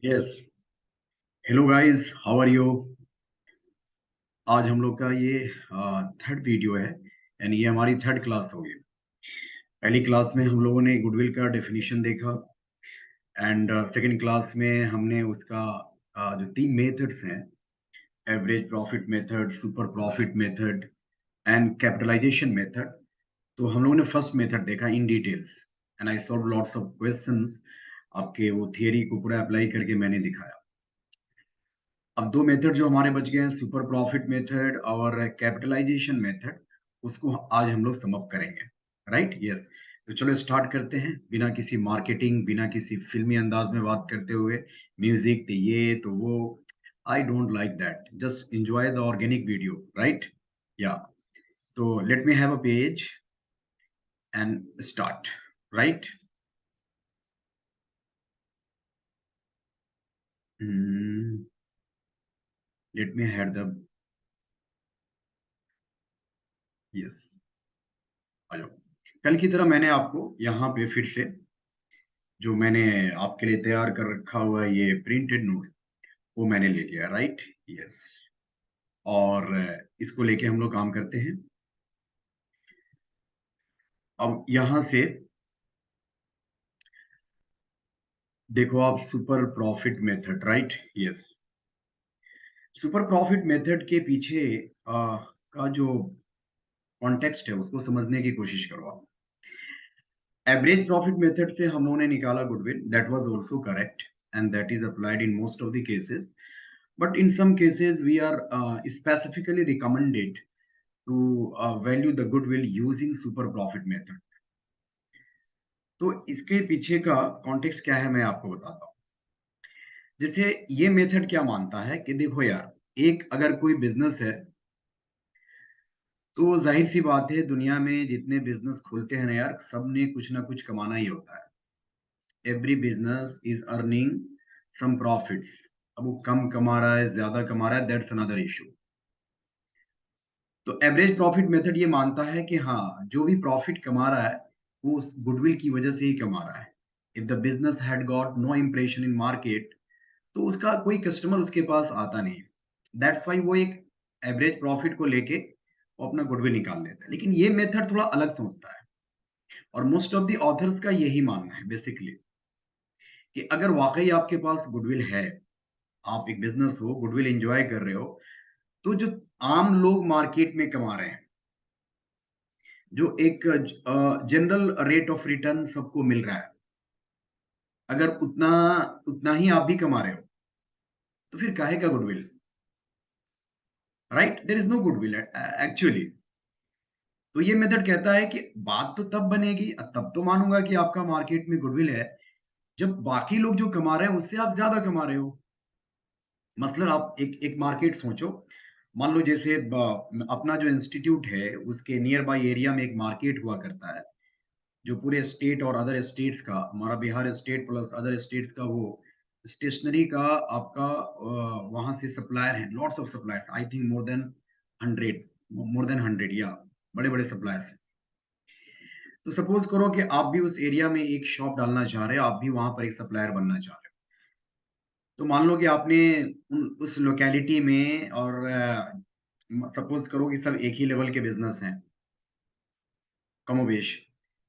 Yes. Hello guys, how are you? आज हम लोग का ये थर्ड वीडियो है। यानी ये हमारी थर्ड क्लास होगी। पहली क्लास में हम लोगों ने गुडविल का डेफिनेशन देखा। एंड सेकंड क्लास में हमने उसका जो तीन मेथड्स हैं, average profit method, super profit method and capitalization method. तो हम लोगों ने फर्स्ट मेथड देखा in details. And I solve lots of questions. आपके वो थियरी को पूरा अप्लाई करके मैंने दिखाया। अब दो मेथड जो हमारे बच गए हैं, सुपर प्रॉफिट मेथड और कैपिटलाइजेशन मेथड, उसको आज हम लोग सम अप करेंगे। राइट? यस। तो चलो स्टार्ट करते हैं, बिना किसी मार्केटिंग, बिना किसी फिल्मी अंदाज में बात करते हुए। म्यूजिक तो ये तो वो, I don't like that. Just enjoy the organic video. Right? Yeah. तो let me have a page and start. Right? Let me have the, yes, आ जाओ। कल की तरह मैंने आपको यहाँ पे फिर से जो मैंने आपके लिए तैयार कर रखा हुआ है, ये प्रिंटेड नोट, वो मैंने ले लिया। राइट? यस। और इसको लेके हम लोग काम करते हैं। अब यहाँ से देखो आप, super profit method. Right? Yes. Super profit method के पीछे का जो कॉन्टेक्स्ट है, उसको समझने की कोशिश करो आप। एवरेज प्रॉफिट मेथड से हम लोगों ने निकाला goodwill, that was also correct and that is applied in most of the cases. But in some cases, we are specifically recommended to value the goodwill using super profit method. तो इसके पीछे का context क्या है, मैं आपको बताता हूँ। जैसे ये मेथड क्या मानता है कि देखो यार, एक अगर कोई बिजनेस है, तो जाहिर सी बात है, दुनिया में जितने बिजनेस खुलते हैं ना यार, सब ने कुछ ना कुछ कमाना ही होता है। Every business is earning some profits. अब वो कम कमा रहा है, ज्यादा कमा रहा है, दैट्स अनदर इशू। तो एवरेज प्रॉफिट मेथड ये मानता है कि हाँ, जो भी प्रॉफिट कमा रहा है, वो उस गुडविल की वजह से ही कमा रहा है। If the business had got no impression in market, तो उसका कोई कस्टमर उसके पास आता नहीं। दैट्स वाई वो एक एवरेज प्रॉफिट को लेके वो अपना गुडविल निकाल लेता है। लेकिन ये मेथड थोड़ा अलग सोचता है, और मोस्ट ऑफ द ऑथर्स का यही मानना है बेसिकली, कि अगर वाकई आपके पास गुडविल है, आप एक बिजनेस हो, गुडविल एंजॉय कर रहे हो, तो जो आम लोग मार्केट में कमा रहे हैं, जो एक जनरल रेट ऑफ रिटर्न सबको मिल रहा है, अगर उतना उतना ही आप भी कमा रहे हो, तो फिर काहे का goodwill? Right? There is no goodwill actually. तो ये मेथड कहता है कि बात तो तब बनेगी, तब तो मानूंगा कि आपका मार्केट में गुडविल है, जब बाकी लोग जो कमा रहे हैं उससे आप ज्यादा कमा रहे हो। मसलन आप एक एक मार्केट सोचो। मान लो जैसे अपना जो इंस्टीट्यूट है, उसके नियर बाय एरिया में एक मार्केट हुआ करता है, जो पूरे स्टेट और अदर स्टेट्स का, हमारा Bihar state plus other states का, वो स्टेशनरी का आपका वहां से सप्लायर है, lots of suppliers, I think more than 100 या बड़े बड़े सप्लायर्स हैं। तो सपोज करो कि आप भी उस एरिया में एक शॉप डालना चाह रहे हो, आप भी वहां पर एक सप्लायर बनना चाह रहे हो। तो मान लो कि आपने उस लोकेलिटी में, और सपोज करो कि सब एक ही लेवल के बिजनेस हैं, कमोबेश।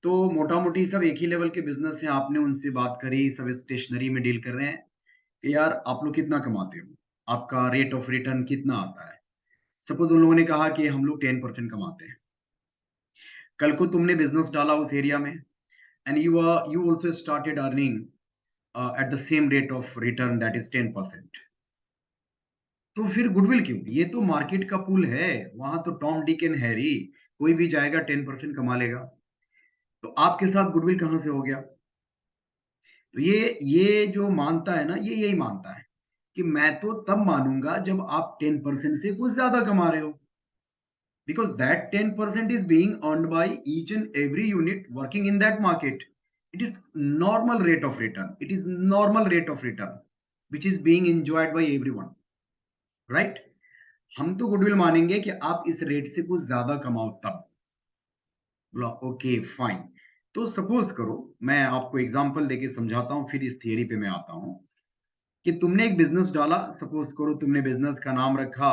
तो मोटा मोटी सब एक ही लेवल के बिजनेस हैं, आपने उनसे बात करी, सब स्टेशनरी में डील कर रहे हैं कि यार आप लोग कितना कमाते हो, आपका रेट ऑफ रिटर्न कितना आता है। सपोज उन लोगों ने कहा कि हम लोग 10% कमाते हैं। कल को तुमने बिजनेस डाला उस एरिया में, and you also started earning at the same rate of return, that is 10%। तो फिर गुडविल क्यों? ये तो मार्केट का पुल है, वहां तो टॉम डिक एंड हैरी, कोई भी जाएगा 10% कमा लेगा। तो आपके साथ गुडविल कहां से हो गया? तो ये जो मानता है ना, ये यही मानता है कि मैं तो तब मानूंगा जब आप 10% से कुछ ज्यादा कमा रहे हो, because that 10% is being earned by each and every unit working in that market. It is normal rate of return, it is normal rate of return which is being enjoyed by everyone. Right? हम तो goodwill मानेंगे कि आप इस rate से कुछ ज्यादा कमाओ तब। बोला ओके फाइन। तो सपोज करो, मैं आपको एग्जांपल देके समझाता हूं, फिर इस थियरी पे मैं आता हूं। कि तुमने एक बिजनेस डाला, सपोज करो तुमने बिजनेस का नाम रखा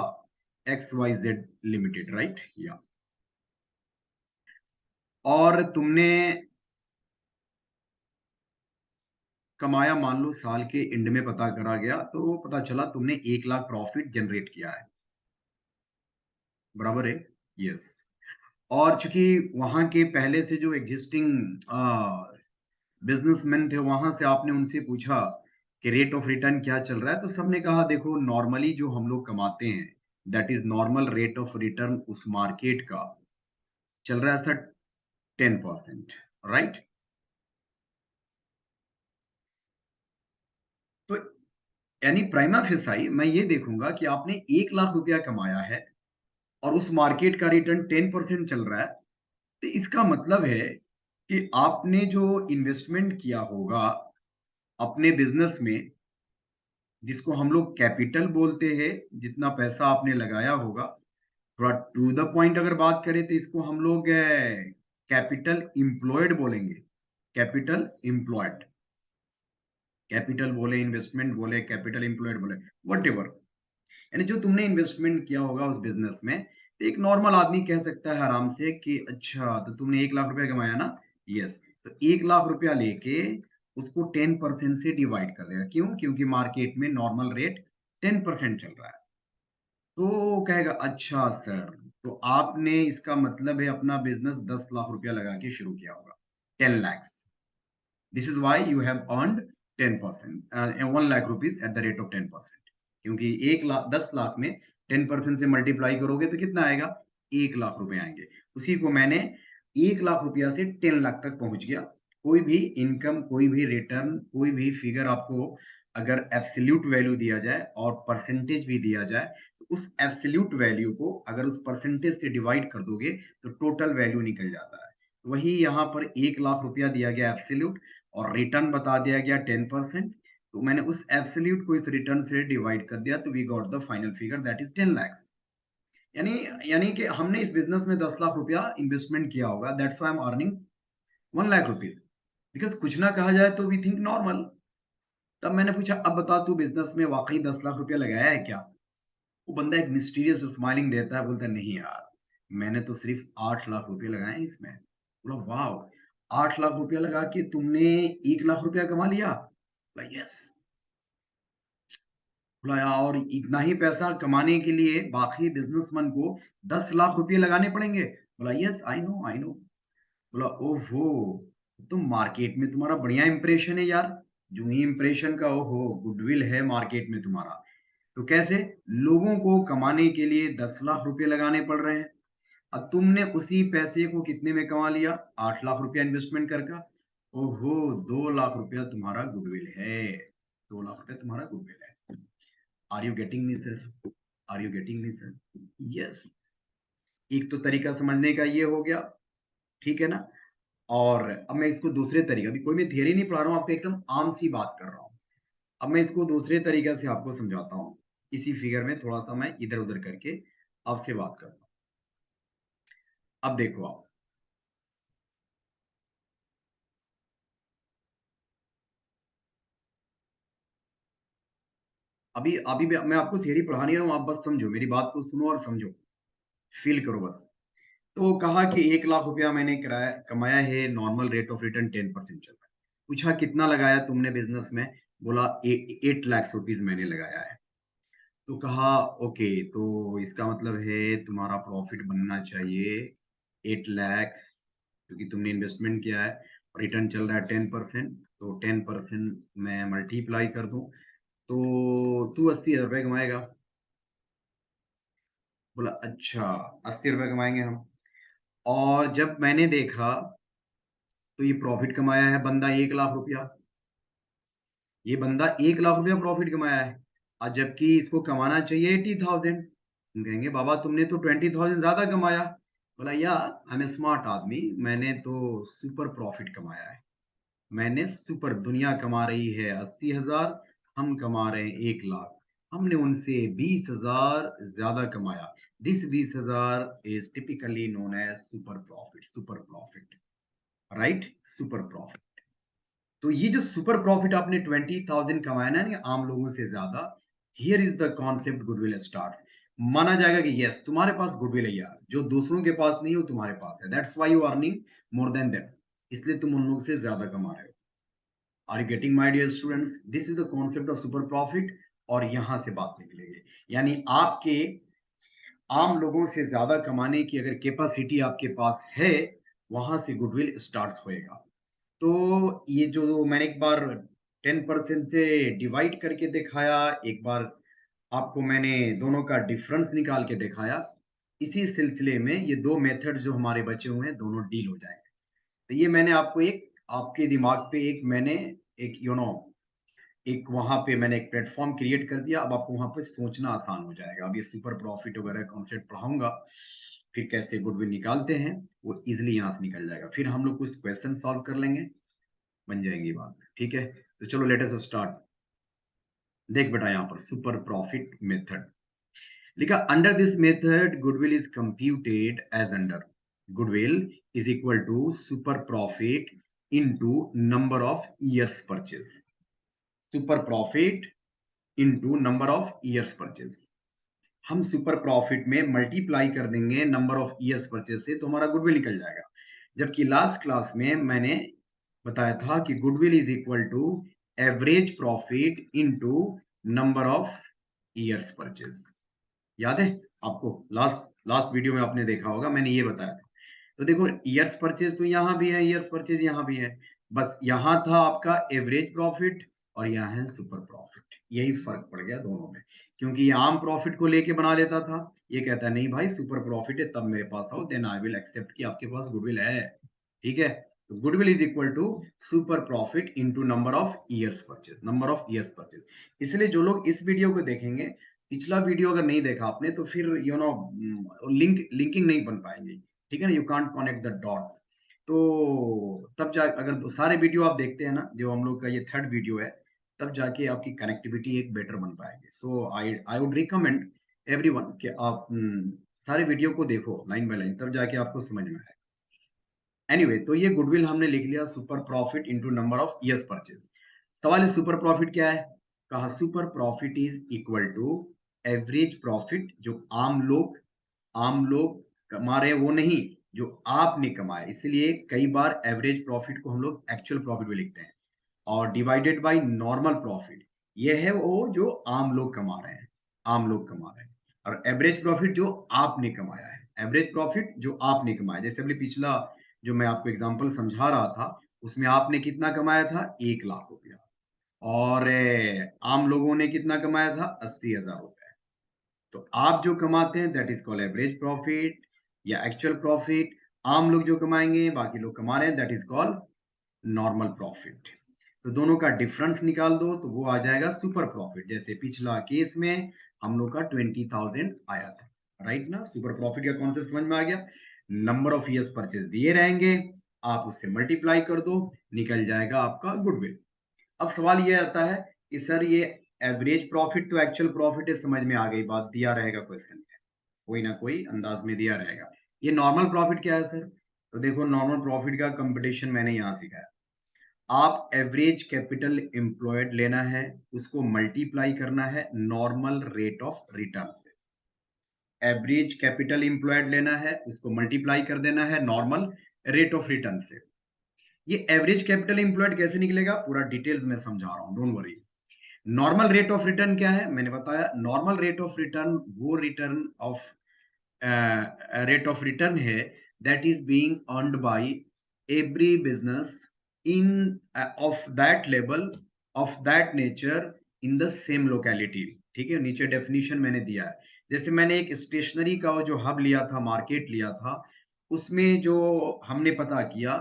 XYZ लिमिटेड, राइट? या और तुमने कमाया, मान लो साल के एंड में पता करा गया तो पता चला तुमने 1 लाख प्रॉफिट जनरेट किया है, बराबर है? यस। और चूंकि वहां के पहले से जो एग्जिस्टिंग बिजनेसमैन थे, वहां से आपने उनसे पूछा कि रेट ऑफ रिटर्न क्या चल रहा है, तो सबने कहा देखो नॉर्मली जो हम लोग कमाते हैं, that is normal rate of return उस मार्केट का चल रहा है सर 10%, राइट? तो यानी प्राइमा फेसाई मैं ये देखूंगा कि आपने 1 लाख रुपया कमाया है और उस मार्केट का रिटर्न 10% चल रहा है, तो इसका मतलब है कि आपने जो इन्वेस्टमेंट किया होगा अपने बिजनेस में, जिसको हम लोग कैपिटल बोलते हैं, जितना पैसा आपने लगाया होगा, थोड़ा टू द पॉइंट अगर बात करें तो इसको हम लोग कैपिटल इम्प्लॉयड बोलेंगे। कैपिटल इम्प्लॉयड, कैपिटल बोले, इन्वेस्टमेंट बोले, कैपिटल इम्प्लॉयड बोले, वट एवर, यानी जो तुमने इन्वेस्टमेंट किया होगा उस बिजनेस में, तो एक नॉर्मल आदमी कह सकता है आराम से कि अच्छा तो तुमने 1 लाख रुपया कमाया ना। यस। तो 1 लाख रुपया लेके उसको 10% से डिवाइड कर देगा। क्यों? क्योंकि मार्केट में नॉर्मल रेट 10% चल रहा है। तो कहेगा अच्छा सर, तो आपने इसका मतलब है अपना बिजनेस 10 लाख रुपया लगा के शुरू किया होगा, 10 lakhs। This is why you have earned 10%, 1 lakh rupees at the rate of 10%। क्योंकि 1 लाख 10 लाख में 10% से मल्टीप्लाई करोगे तो कितना आएगा? 1 लाख रुपए आएंगे। उसी को मैंने 1 लाख रुपया से 10 लाख तक पहुंच गया। कोई भी इनकम, कोई भी रिटर्न, कोई भी फिगर आपको अगर एब्सोल्यूट वैल्यू दिया जाए और परसेंटेज भी दिया जाए, तो उस एब्सोल्यूट वैल्यू को अगर उस परसेंटेज से डिवाइड कर दोगे तो टोटल वैल्यू निकल जाता है। वही यहाँ पर 1 लाख रुपया दिया गया एब्सोल्यूट और रिटर्न बता दिया गया 10%। तो मैंने उस एब्सोल्यूट को इस रिटर्न से डिवाइड कर दिया, तो we got the final figure that is 10 lakhs। यानी यानी कि हमने इस बिजनेस में 10 लाख रुपया इन्वेस्टमेंट किया होगा, that's why I am earning 1 lakh rupees. Because कुछ ना कहा जाए तो वी थिंक नॉर्मल। तब मैंने पूछा अब बता तू बिजनेस में वाकई 10 लाख रुपया लगाया है क्या? वो बंदा एक मिस्टीरियस स्माइलिंग देता है, बोलता है नहीं यार, मैंने तो सिर्फ 8 लाख रुपए लगाए हैं इसमें। बोला वाह, 8 लाख रुपया लगा के तुमने 1 लाख रुपया कमा लिया? बोला यस। बोला यार, और इतना ही पैसा कमाने के लिए बाकी बिजनेसमैन को 10 लाख रुपए लगाने पड़ेंगे? बोला yes, I know I know. बोला ओहो, तो मार्केट में तुम्हारा बढ़िया इंप्रेशन है यार। जो ही इंप्रेशन का ओहो गुडविल है मार्केट में तुम्हारा। तो कैसे? लोगों को कमाने के लिए 10 लाख रुपए लगाने पड़ रहे हैं, अब तुमने उसी पैसे को कितने में कमा लिया? 8 लाख रुपया इन्वेस्टमेंट करके। ओहो, 2 लाख रुपया तुम्हारा गुडविल है। 2 लाख रुपया तुम्हारा गुडविल है। Are you getting me sir? Are you getting me sir? Yes. एक तो तरीका समझने का ये हो गया, ठीक है ना? और अब मैं इसको दूसरे तरीके, अभी कोई मैं थियरी नहीं पढ़ा रहा हूँ आपको, एकदम आम सी बात कर रहा हूँ। अब मैं इसको दूसरे तरीके से आपको समझाता हूँ। इसी फिगर में थोड़ा सा मैं इधर उधर करके आपसे बात करता हूँ। अब देखो आप, अभी अभी मैं आपको थियरी पढ़ा नहीं रहा हूँ, आप बस समझो, मेरी बात को सुनो और समझो, फील करो बस। तो कहा कि 1 लाख रुपया मैंने कराया कमाया है, नॉर्मल रेट ऑफ रिटर्न 10% चल रहा है। पूछा कितना लगाया तुमने बिजनेस में? बोला 8 लाख रुपीज मैंने लगाया है। तो कहा ओके, तो इसका मतलब है तुम्हारा प्रॉफिट बनना चाहिए 8 lakhs, क्योंकि तुमने इन्वेस्टमेंट किया है, रिटर्न चल रहा है 10%, तो 10% मैं मल्टीप्लाई कर दूं तो तू 80 हजार रुपये कमाएगा। बोला अच्छा, 80 रुपये कमाएंगे हम। और जब मैंने देखा तो ये प्रॉफिट कमाया है बंदा 1 लाख रुपया। ये बंदा 1 लाख रुपया प्रॉफिट कमाया है, और जबकि इसको कमाना चाहिए 80,000। हम कहेंगे बाबा तुमने तो 20,000 ज्यादा कमाया। बोला यार, आई एम स्मार्ट आदमी, मैंने तो सुपर प्रॉफिट कमाया है। मैंने सुपर, दुनिया कमा रही है 80 हजार, हम कमा रहे हैं 1 लाख, हमने उनसे 20 हजार ज्यादा कमाया। दिस 20 हजार is typically known as super profit. Super profit, right? Super profit. तो ये जो सुपर प्रॉफिट आपने 20,000 कमाया ना आम लोगों से ज्यादा, here is the concept goodwill starts. माना जाएगा कि यस तुम्हारे पास गुडविल है यार, जो दूसरों के पास नहीं है वो तुम्हारे पास है, that's why you earning more than them, इसलिए तुम उन लोग से ज्यादा कमा रहे हो। Are you getting my dear students, this is the concept of super profit. और यहां से बात निकलेगी, यानी आपके आम लोगों से ज्यादा कमाने की अगर कैपेसिटी आपके पास है, वहां से गुडविल स्टार्ट होएगा। तो ये जो मैंने एक बार 10% से डिवाइड करके दिखाया, एक बार आपको मैंने दोनों का डिफरेंस निकाल के दिखाया, इसी सिलसिले में ये दो मेथड जो हमारे बचे हुए हैं दोनों डील हो जाएंगे। तो ये मैंने आपको एक आपके दिमाग पे एक मैंने एक एक वहां पे मैंने एक प्लेटफॉर्म क्रिएट कर दिया, अब आपको वहां पे सोचना आसान हो जाएगा। अब ये सुपर प्रॉफिट वगैरह कॉन्सेप्ट पढ़ाऊंगा, फिर कैसे गुडविल निकालते हैं वो इजिली यहाँ से निकल जाएगा, फिर हम लोग कुछ क्वेश्चन सॉल्व कर लेंगे, बन जाएगी बात। ठीक है, तो चलो लेट अस स्टार्ट। देख बेटा यहाँ पर सुपर प्रॉफिट मेथड लिखा, under this method goodwill is computed as under, goodwill is equal to super profit into number of years purchase, super profit into number of years purchase. हम super profit में multiply कर देंगे number of years purchase से, तो हमारा goodwill निकल जाएगा। जबकि लास्ट क्लास में मैंने बताया था कि goodwill is equal to average profit into number of years purchase. याद है आपको? लास्ट लास्ट वीडियो में आपने देखा होगा, मैंने ये बताया था। तो देखो ईयर्स परचेज तो यहाँ भी है, ईयर्स परचेज यहाँ भी है, बस यहाँ था आपका एवरेज प्रॉफिट और यहाँ है सुपर प्रॉफिट, यही फर्क पड़ गया दोनों में। क्योंकि ये आम प्रॉफिट को लेके बना लेता था, ये कहता है नहीं भाई सुपर प्रॉफिट है तब मेरे पास आओ, देन आई विल एक्सेप्ट कि आपके पास गुडविल है। ठीक है, तो goodwill is equal to super profit into number of years purchase, number of years purchase. इसलिए जो लोग इस वीडियो को देखेंगे, पिछला वीडियो अगर नहीं देखा आपने तो फिर लिंकिंग नहीं बन पाएंगे। ठीक है ना, you can't connect the dots. तो तब जा अगर सारे वीडियो आप देखते हैं ना, जो हम लोग का ये थर्ड वीडियो है, तब जाके आपकी कनेक्टिविटी एक बेटर बन पाएगी। सो आई आई वुड रिकमेंड एवरीवन कि आप सारे वीडियो को देखो लाइन बाय लाइन, तब जाके आपको समझ में आएगा। एनीवे तो ये गुडविल हमने लिख लिया super profit into number of years purchase. सवाल है सुपर प्रॉफिट क्या है? कहा super profit is equal to average profit, जो आम लोग कमा रहे हैं वो नहीं, जो आपने कमाया, इसलिए कई बार एवरेज प्रॉफिट को हम लोग एक्चुअल प्रॉफिट में लिखते हैं, और डिवाइडेड बाय नॉर्मल प्रॉफिट, ये है वो जो आम लोग कमा रहे हैं, आम लोग कमा रहे हैं। और एवरेज प्रॉफिट जो आपने कमाया है, एवरेज प्रॉफिट जो आपने कमाया, जैसे अभी पिछला जो मैं आपको एग्जांपल समझा रहा था, उसमें आपने कितना कमाया था? 1 लाख रुपया। और आम लोगों ने कितना कमाया था? 80,000 रुपए। तो आप जो कमाते हैं that is called average profit या एक्चुअल प्रॉफिट, आम लोग जो कमाएंगे, बाकी लोग कमा रहे हैं, that is called normal profit. तो दोनों का डिफरेंस निकाल दो तो वो आ जाएगा सुपर प्रॉफिट। जैसे पिछला केस में हम लोग का 20,000 आया था, राइट ना? सुपर प्रॉफिट का कॉन्सेप्ट समझ में आ गया। नंबर ऑफ ईयर्स परचेज दिए रहेंगे, आप उससे मल्टीप्लाई कर दो, निकल जाएगा आपका गुडविल। अब सवाल ये आता है कि सर ये एवरेज प्रॉफिट तो एक्चुअल प्रॉफिट है, समझ में आ गई बात, दिया रहेगा क्वेश्चन में, कोई ना कोई अंदाज में दिया रहेगा। ये नॉर्मल प्रॉफिट क्या है सर? तो देखो नॉर्मल प्रॉफिट का कंपटीशन मैंने यहाँ सिखाया। आप एवरेज कैपिटल एम्प्लॉयड लेना है, उसको मल्टीप्लाई करना है नॉर्मल रेट ऑफ रिटर्न से। एवरेज कैपिटल एम्प्लॉयड लेना है, उसको मल्टीप्लाई कर देना है नॉर्मल रेट ऑफ रिटर्न से। ये एवरेज कैपिटल एम्प्लॉयड कैसे निकलेगा पूरा डिटेल्स में समझा रहा हूं, don't worry. Normal rate of return क्या है? मैंने बताया नॉर्मल रेट ऑफ रिटर्न वो return of rate of return है that is being earned by every business in of that level of that nature in the same locality. ठीक है, नीचे definition मैंने दिया है। जैसे मैंने एक स्टेशनरी का जो हब लिया था, मार्केट लिया था, उसमें जो हमने पता किया,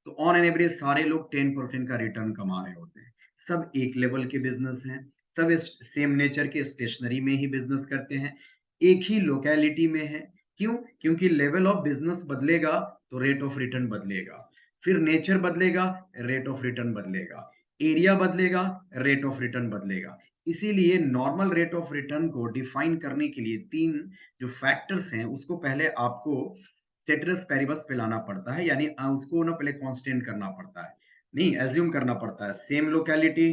तो ऑन एन एवरेज सारे लोग 10% का रिटर्न कमा रहे होते हैं। सब एक लेवल के बिजनेस हैं, सब सेम नेचर के स्टेशनरी में ही बिजनेस करते हैं, एक ही लोकेलिटी में है। क्यों? क्योंकि लेवल ऑफ बिजनेस बदलेगा तो रेट ऑफ रिटर्न बदलेगा, फिर नेचर बदलेगा, रेट ऑफ रिटर्न बदलेगा, एरिया बदलेगा, रेट ऑफ रिटर्न बदलेगा। इसीलिए नॉर्मल रेट ऑफ रिटर्न को डिफाइन करने के लिए तीन जो फैक्टर्स हैं उसको पहले आपको सेटरस पेरिबस पे लाना पड़ता है, यानी उसको ना पहले कांस्टेंट करना पड़ता है। नहीं, एज्यूम करना पड़ता है। Same locality,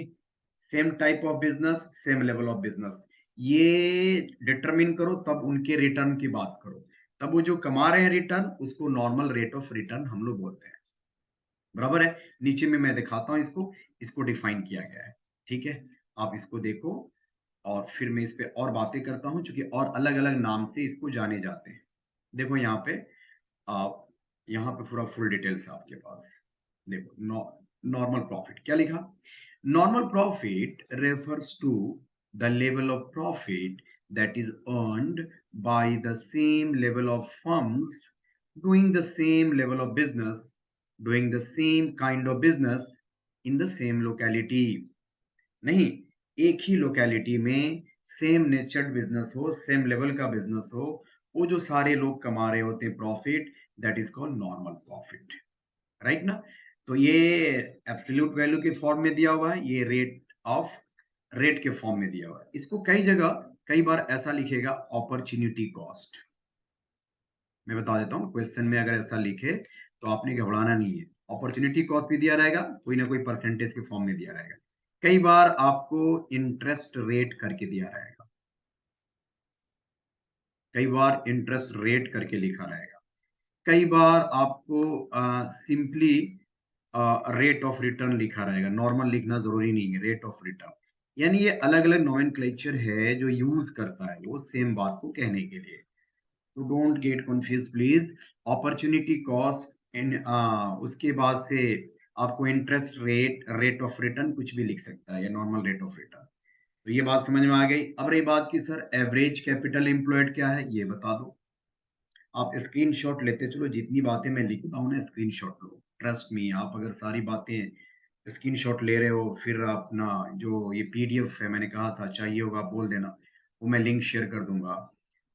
same type of business, same level of business, ये डिटरमिन करो, तब उनके रिटर्न की बात करो। तब वो जो कमा रहे हैं रिटर्न, उसको नॉर्मल रेट ऑफ रिटर्न हम लोग बोलते हैं। बराबर है। नीचे में मैं दिखाता हूं इसको, इसको डिफाइन किया गया है। ठीक है, आप इसको देखो और फिर मैं इस पे और बातें करता हूं, क्योंकि और अलग अलग नाम से इसको जाने जाते हैं। देखो यहाँ पे, आप यहाँ पे पूरा फुल डिटेल्स है आपके पास। देखो, नॉर्मल प्रॉफिट क्या लिखा? Normal profit refers to the level of profit that is earned by the same level of firms doing the same level of business, doing the same kind of business in the same locality। नहीं, एक ही locality में same नेचर्ड business हो, same level का business हो, वो जो सारे लोग कमा रहे होते हैं profit, that is called normal profit. Right ना? तो ये एब्सोल्यूट वैल्यू के फॉर्म में दिया हुआ है, ये रेट के फॉर्म में दिया हुआ है। इसको कई जगह कई बार ऐसा लिखेगा, अपॉर्चुनिटी कॉस्ट। मैं बता देता हूँ, क्वेश्चन में अगर ऐसा लिखे तो आपने घबराना नहीं है। अपॉर्चुनिटी कॉस्ट भी दिया रहेगा, कोई ना कोई परसेंटेज के फॉर्म में दिया रहेगा। कई बार आपको इंटरेस्ट रेट करके दिया रहेगा, कई बार इंटरेस्ट रेट करके लिखा रहेगा, कई बार आपको सिंपली रेट ऑफ रिटर्न लिखा रहेगा। नॉर्मल लिखना जरूरी नहीं है, रेट ऑफ रिटर्न। यानी ये अलग अलग नोमेनक्लेचर है जो यूज करता है वो सेम बात को कहने के लिए। तो don't get confuse please. Opportunity cost in, उसके बाद से आपको interest rate, rate of return कुछ भी लिख सकता है, या नॉर्मल रेट ऑफ रिटर्न। तो ये बात समझ में आ गई। अब रही बात की सर एवरेज कैपिटल एम्प्लॉयड क्या है, ये बता दो। आप स्क्रीनशॉट लेते चलो, जितनी बातें मैं लिखता हूँ ना स्क्रीनशॉट लो। ट्रस्ट मी, आप अगर सारी बातें स्क्रीनशॉट ले रहे हो, फिर अपना जो ये पीडीएफ है, मैंने कहा था चाहिए होगा बोल देना, वो मैं लिंक शेयर कर दूंगा।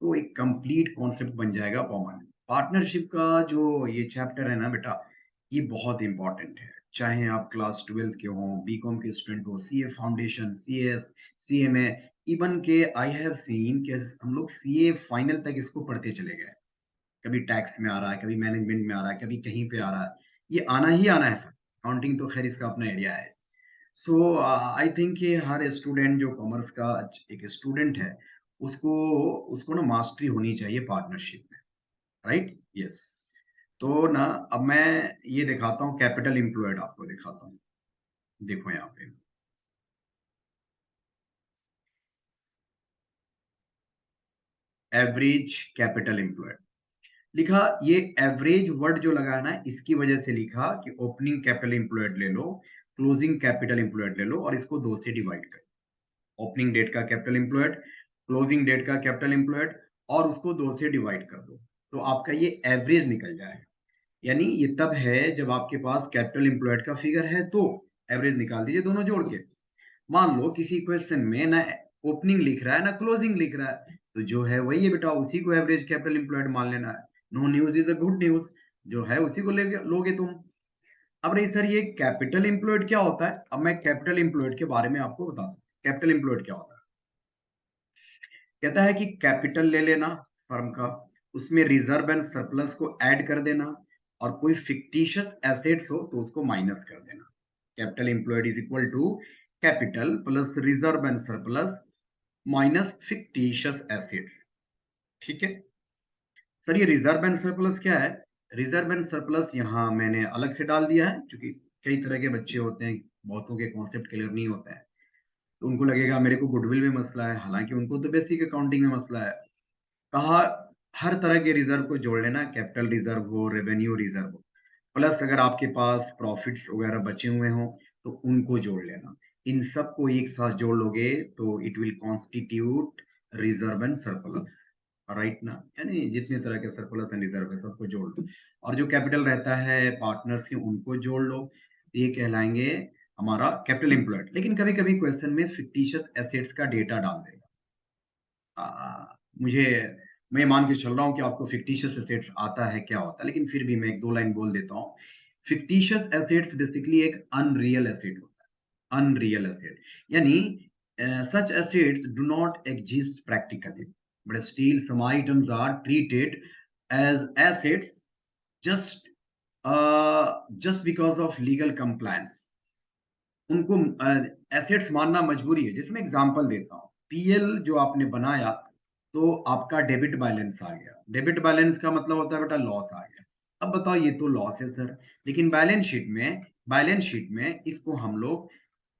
तो एक कंप्लीट कॉन्सेप्ट बन जाएगा पवन। पार्टनरशिप का जो ये चैप्टर है ना बेटा, ये बहुत इंपॉर्टेंट है। चाहे आप क्लास 12 के हो, बीकॉम के स्टूडेंट हो, CA foundation, CS, CMA, even के आई हैव सीन कि हम लोग सीए फाइनल तक इसको पढ़ते चले गए। कभी टैक्स में आ रहा है, कभी मैनेजमेंट में आ रहा है, कभी कहीं पे आ रहा है। ये आना ही आना है सर। अकाउंटिंग तो खैर इसका अपना एरिया है। सो आई थिंक कि हर स्टूडेंट जो कॉमर्स का एक स्टूडेंट है, उसको उसको ना मास्टरी होनी चाहिए पार्टनरशिप में। Right, yes. तो ना, अब मैं ये दिखाता हूँ, कैपिटल एम्प्लॉयड आपको दिखाता हूँ। देखो यहाँ पे एवरेज कैपिटल एम्प्लॉयड लिखा। ये एवरेज वर्ड जो लगा है ना, इसकी वजह से लिखा कि ओपनिंग कैपिटल एम्प्लॉयड ले लो, क्लोजिंग कैपिटल एम्प्लॉयड ले लो, और इसको दो से डिवाइड कर। ओपनिंग डेट का कैपिटल एम्प्लॉयड, क्लोजिंग डेट का कैपिटल एम्प्लॉयड, और उसको दो से डिवाइड कर दो, तो आपका ये एवरेज निकल जाएगा। यानी ये तब है जब आपके पास कैपिटल एम्प्लॉयड का फिगर है, तो एवरेज निकाल दीजिए दोनों जोड़ के। मान लो किसी क्वेश्चन में ना ओपनिंग लिख रहा है ना क्लोजिंग लिख रहा है, तो जो है वही है बेटा, उसी को एवरेज कैपिटल एम्प्लॉयड मान लेना है। No news is a good news, जो है उसी को लोगे तुम। अब रही सर ये कैपिटल एम्प्लॉयड क्या होता है, अब मैं कैपिटल एम्प्लॉयड के बारे में आपको बता दूं। कैपिटल एम्प्लॉयड क्या होता है? कहता है कि कैपिटल ले लेना फर्म का, उसमें रिजर्व एंड सरप्लस को ऐड कर देना, और कोई फिक्टिशियस एसेट्स हो तो उसको माइनस कर देना। Capital employed is equal to capital plus reserve and surplus minus fictitious assets. ठीक है सर, ये रिजर्व एंड सरप्लस क्या है? रिजर्व एंड सरप्लस यहाँ मैंने अलग से डाल दिया है, क्योंकि कई तरह के बच्चे होते हैं, बहुतों के कॉन्सेप्ट क्लियर नहीं होता है, तो उनको लगेगा मेरे को गुडविल में मसला है, हालांकि उनको तो बेसिक अकाउंटिंग में मसला है। कहा हर तरह के रिजर्व को जोड़ लेना, कैपिटल रिजर्व हो, रेवेन्यू रिजर्व हो, प्लस अगर आपके पास प्रॉफिट्स वगैरह बचे हुए हों तो उनको जोड़ लेना। इन सबको एक साथ जोड़ लोगे तो it will constitute reserve and surplus. Right ना? यानी जितने तरह के सरप्लस एंड रिजर्व है सबको जोड़ लो, और जो कैपिटल रहता है पार्टनर्स के उनको जोड़ लो, ये कहलाएंगे हमारा कैपिटल एम्प्लॉयड। लेकिन कभी कभी क्वेश्चन में फिक्टिशियस एसेट्स का डेटा डाल देगा। मुझे, मैं मान के चल रहा हूँ कि आपको फिक्टिशियस एसेट्स आता है क्या होता है, लेकिन फिर भी मैं एक दो लाइन बोल देता हूँ। फिक्टिशियस एसेट्स बेसिकली एक अनरियल एसेट होता है। अनरियल एसेट यानी such assets do not exist practically, but still some items are treated as assets just just because of legal compliance उनको एसेट्स मानना मजबूरी है। जैसे मैं एग्जांपल देता हूँ, पीएल जो आपने बनाया तो आपका डेबिट बैलेंस आ गया। डेबिट बैलेंस का मतलब होता है बेटा लॉस आ गया। अब बताओ ये तो लॉस है सर, लेकिन बैलेंस शीट में इसको हम लोग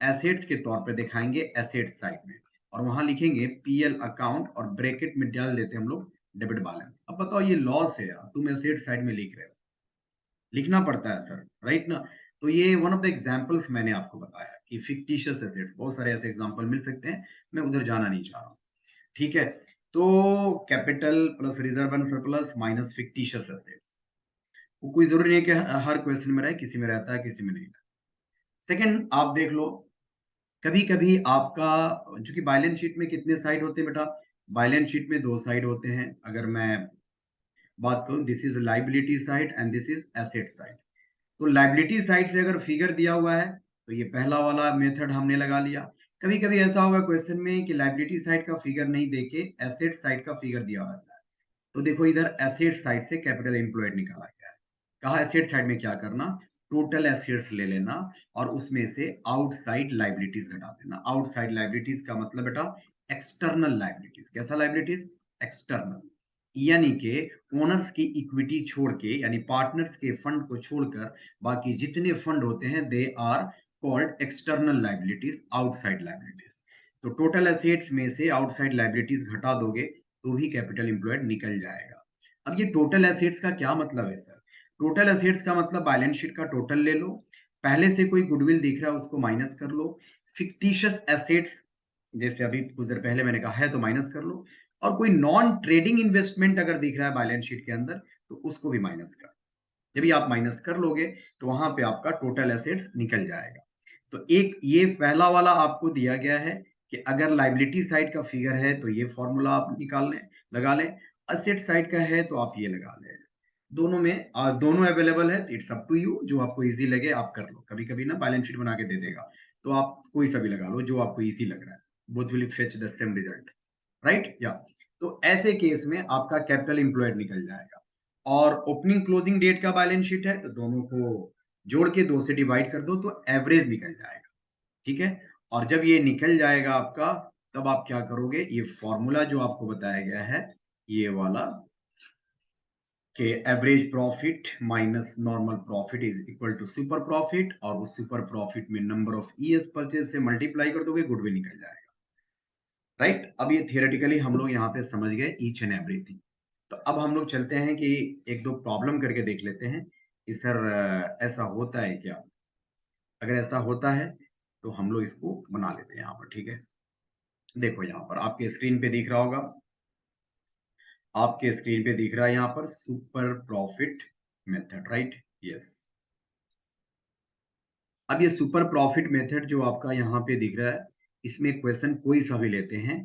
एसेट्स के तौर पे दिखाएंगे एसेट्स साइड में, और वहां लिखेंगे पीएल अकाउंट और ब्रैकेट में डाल देते हैं हम लोग डेबिट बैलेंस। अब बताओ ये लॉस है यार, तुम एसेट साइड में लिख रहे हो, लिखना पड़ता है सर, राइट ना। तो ये वन ऑफ द एग्जांपल्स मैंने आपको बताया कि फिक्टिशियस एसेट्स, बहुत सारे ऐसे एग्जांपल मिल सकते हैं, मैं उधर जाना नहीं चाह रहा हूँ। ठीक है, तो capital plus reserve and surplus minus fictitious assets, वो कोई जरूरी नहीं है कि हर क्वेश्चन में रहे, किसी में रहता है किसी में नहीं रहता। सेकंड आप देख लो, कभी कभी आपका जो कि बैलेंस शीट में कितने साइड होते हैं बेटा, बैलेंस शीट में दो साइड होते हैं। अगर मैं बात करूं, this is liability side and this is asset side. तो लाइबिलिटी साइड से अगर फिगर दिया हुआ है तो ये पहला वाला मेथड हमने लगा लिया। कभी कभी ऐसा होगा क्वेश्चन में कि लाइबिलिटी साइड का फिगर नहीं देके एसेट साइड का फिगर दिया रहता है, तो देखो इधर एसेट साइड से कैपिटल एम्प्लॉयड निकाला गया है। कहा एसेट साइड में क्या करना, टोटल एसेट्स ले लेना और उसमें से आउटसाइड लाइबिलिटीज घटा देना। आउटसाइड लाइबिलिटीज का मतलब बेटा एक्सटर्नल लाइबिलिटीज। कैसा लाइबिलिटीज, एक्सटर्नल, यानी कि ओनर्स की इक्विटी छोड़ के, यानी पार्टनर्स के फंड को छोड़कर बाकी जितने फंड होते हैं they are called external liabilities, outside liabilities. तो टोटल एसेट्स में से आउटसाइड लाइबिलिटीज घटा दोगे तो भी कैपिटल एम्प्लॉयड निकल जाएगा। अब ये टोटल एसेट्स का क्या मतलब है सर, टोटल एसेट्स का मतलब बैलेंस शीट का टोटल ले लो, पहले से कोई गुडविल दिख रहा है उसको माइनस कर लो, फिक्टिशियस एसेट्स जैसे अभी कुछ देर पहले मैंने कहा है तो माइनस कर लो, और कोई नॉन ट्रेडिंग इन्वेस्टमेंट अगर दिख रहा है बैलेंस शीट के अंदर तो उसको भी माइनस कर। जब भी आप माइनस कर लोगे तो वहां पे आपका टोटल एसेट्स निकल जाएगा। तो एक ये पहला वाला आपको दिया गया है कि अगर लाइबिलिटी साइड का फिगर है तो ये फॉर्मूला आप निकाल लें, लगा लें, असेट साइड का है तो आप ये लगा लें। दोनों में दोनों अवेलेबल है, इट्स अप टू यू, जो आपको इजी लगे आप कर लो। कभी कभी ना बैलेंस शीट बना के दे देगा तो आप कोई सा भी लगा लो जो आपको इजी लग रहा है, both will fetch the same result, right yeah. तो ऐसे केस में आपका कैपिटल इंप्लॉयड निकल जाएगा। और ओपनिंग क्लोजिंग डेट का बैलेंस शीट है तो दोनों को जोड़ के 2 से डिवाइड कर दो तो एवरेज निकल जाएगा। ठीक है, और जब ये निकल जाएगा आपका, तब आप क्या करोगे, ये फॉर्मूला जो आपको बताया गया है ये वाला कि average profit minus normal profit is equal to super profit, और उस सुपर प्रॉफिट में नंबर ऑफ ईयर्स परचेज से मल्टीप्लाई कर दोगे, गुडविल निकल जाएगा, राइट। अब ये थियोरेटिकली हम लोग यहाँ पे समझ गए ईच एंड एवरीथिंग। तो अब हम लोग चलते हैं कि एक दो प्रॉब्लम करके देख लेते हैं कि सर ऐसा होता है क्या। अगर ऐसा होता है तो हम लोग इसको बना लेते हैं यहाँ पर, ठीक है। देखो यहाँ पर आपके स्क्रीन पे दिख रहा होगा, आपके स्क्रीन पे दिख रहा है यहाँ पर super profit method, right, yes. अब ये सुपर प्रॉफिट मेथड जो आपका यहाँ पे दिख रहा है, इसमें क्वेश्चन कोई सा भी लेते हैं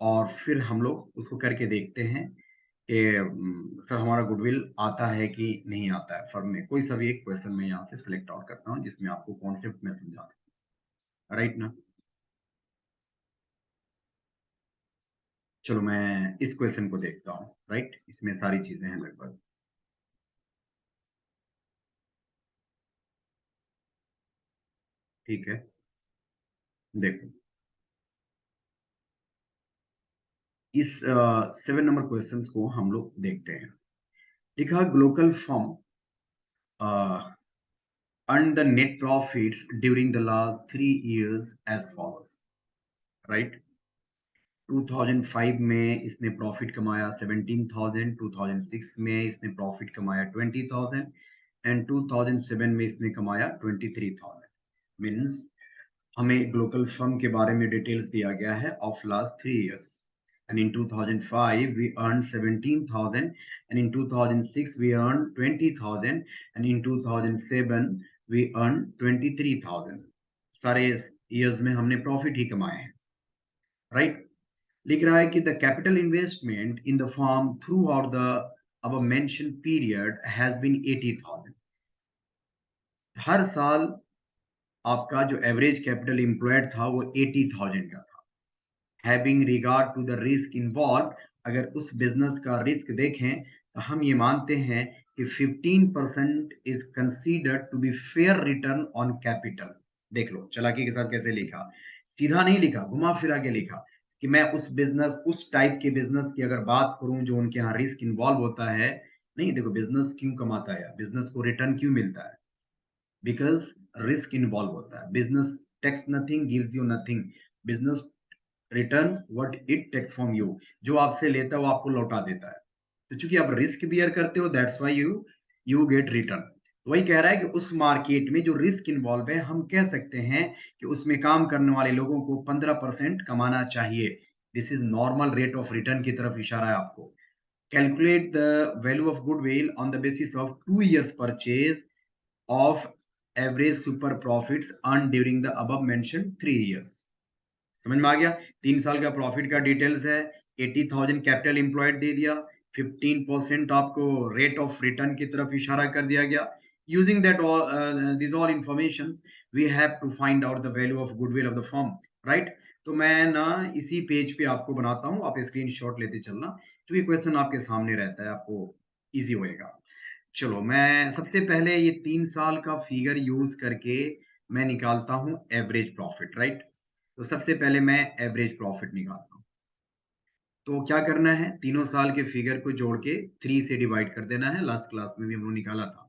और फिर हम लोग उसको करके देखते हैं कि सर हमारा गुडविल आता है कि नहीं आता है फर्म में। कोई सा भी एक क्वेश्चन मैं यहाँ से सिलेक्ट आउट करता हूँ जिसमें आपको कॉन्सेप्ट में समझा सकूँ, राइट ना। चलो मैं इस क्वेश्चन को देखता हूँ, राइट, इसमें सारी चीजें हैं लगभग। ठीक है, देखो इस 7 नंबर क्वेश्चन को हम लोग देखते हैं। लिखा global firm earned the net profits during the last 3 years as follows, right। 2005 में इसने प्रॉफिट कमाया 17,000, 2006 में इसने प्रॉफिट कमाया 20,000 एंड 2007 में इसने कमाया 23,000। मीन्स हमें ग्लोबल फर्म के बारे में डिटेल्स दिया गया है of last 3 years। And in 2005 we earned 17,000, and in 2006 we earned 20,000, and in 2007 we earned 23,000। सारे ईयर्स में हमने प्रॉफिट ही कमाए हैं, राइट। लिख रहा है कि the capital investment in the firm through out the अब मेंशन पीरियड हैज बीन 80,000। हर साल आपका जो एवरेज कैपिटल एम्प्लॉयड था वो 80,000 का था। Having regard to the risk involve, अगर उस बिजनेस का रिस्क देखें हम ये मानते हैं कि 15% is considered to be fair return on capital. देख लो चालाकी के साथ कैसे लिखा, सीधा नहीं लिखा, घुमा फिरा के लिखा कि मैं उस टाइप के बिजनेस की अगर बात करूं जो उनके यहाँ रिस्क इन्वॉल्व होता है। नहीं, देखो बिजनेस क्यों कमाता है, बिजनेस को रिटर्न क्यों मिलता है? बिकॉज रिस्क इन्वॉल्व होता है। Business takes nothing, gives you nothing. Business return what it takes from you. जो आपसे लेता है वो आपको लौटा देता है। तो चूंकि आप रिस्क बियर करते हो, that's why you get return. तो वही कह रहा है कि उस मार्केट में जो रिस्क इन्वॉल्व है, हम कह सकते हैं कि उसमें काम करने वाले लोगों को 15% कमाना चाहिए। This is normal rate of return की तरफ इशारा है आपको। Calculate the value of goodwill on the basis of 2 years purchase of average super profits earned during the above mentioned 3 years। समझ में आ गया? 3 साल का प्रॉफिट का डिटेल्स है। 80,000 कैपिटल एम्प्लॉयड दे दिया। 15% आपको रेट ऑफ रिटर्न की तरफ इशारा कर दिया गया। Using that all this all information we have to find out the value of goodwill of the firm, right? तो मैं ना इसी पेज पे आपको बनाता हूँ, आप स्क्रीनशॉट लेते चलना, क्योंकि क्वेश्चन आपके सामने रहता है, आपको इजी होएगा। चलो मैं सबसे पहले ये 3 साल का फिगर यूज करके मैं निकालता हूं एवरेज प्रॉफिट, राइट? तो सबसे पहले मैं एवरेज प्रॉफिट निकालता हूं। तो क्या करना है, तीनों साल के फिगर को जोड़ के 3 से डिवाइड कर देना है। लास्ट क्लास में भी हम लोग निकाला था।